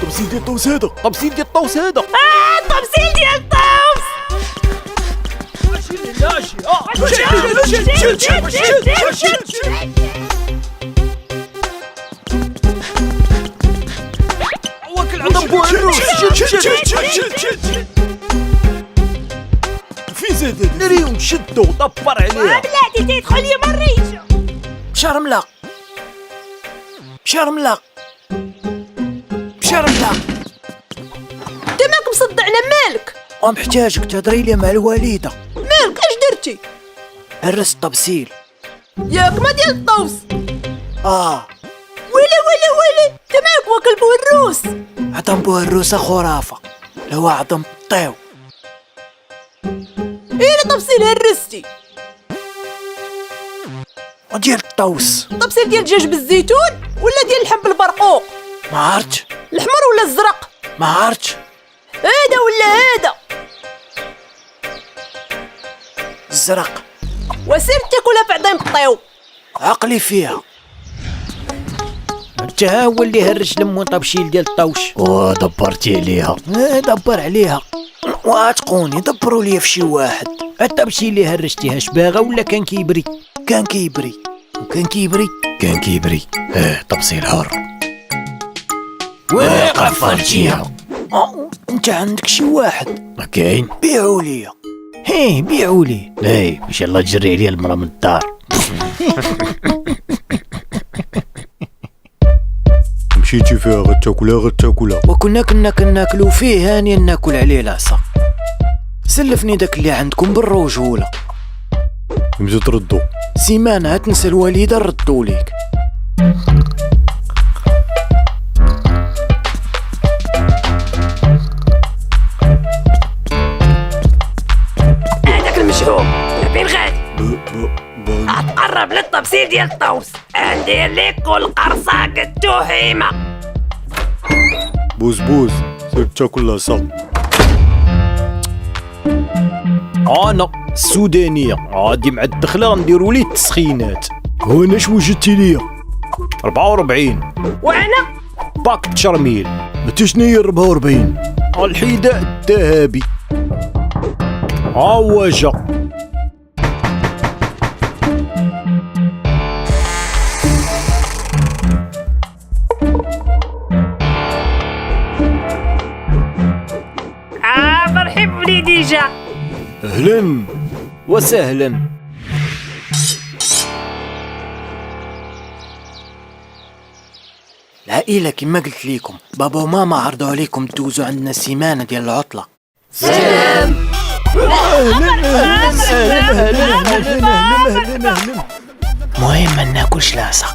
تمثيل ديال الطوس هذا، تمثيل ديال الطوس هذا. التمثيل ديال الطوس. واكل عظم بوهروس. في زاد نريهم شدو طبر عليها. بلاتي تيدخل لي من ريشه. شرملق شرملق شرملق. انت ماك مصدعنا مالك؟ محتاجك تهضري لي مع الوالده. مالك اش درتي؟ هرست طبسيل. ياك ما ديال الطوس. ويلي انت مالك واكل بوهروس؟ عظم بوهروسه خرافه، لو عظم طيو. ايه طبسيل هرستي؟ وديال الطوس. طبسيل ديال الدجاج بالزيتون ولا ديال اللحم بالبرقوق؟ ما عرفتش. الاحمر ولا الزرق؟ ما عرفتش. هذا ولا هذا؟ الزرق. وسير تاكلها في عظيم الطيو. عقلي فيها. انت ها هو اللي هرج لمو طبشيل ديال الطوش. دبرتي عليها. دبر عليها. واتقوني دبروا لي في شي واحد. الطبشيل اللي هرجتيها شباغه ولا كان كيبري؟ كان كيبري. طبسيل حر. قفلتيها. انت عندك شي واحد؟ ما كاين. بيعوا لي. بيعوا لي. ان شاء الله تجري عليا المرا من الدار. مشيتي فيها غتاكلها. وكنا كناكلو فيه هاني ناكل عليه العصا. سلفني داك اللي عندكم بالرجوله. متى تردو؟ سيمانه تنسى الوالده ردوا ليك. هذاك المشهوم فين غادي؟ اتقرب للطبسيل ديال الطوس، ندير لك كل قرصه قدو هيمه. بوز سير تاكل العصا. انا السودانيه غادي مع الدخله نديرو ليه التسخينات. وانا اش وجدتي ليا؟ 44 وانا باك تشرميل. انت شناهي 44؟ الحذاء الذهبي. هو جا. مرحب وليدي جا. اهلا وسهلا. العائله كما قلت لكم، بابا وماما عرضوا عليكم تدوزوا عندنا السيمانه ديال العطله. سلام. اهلا. المهم ما ناكلش العصا.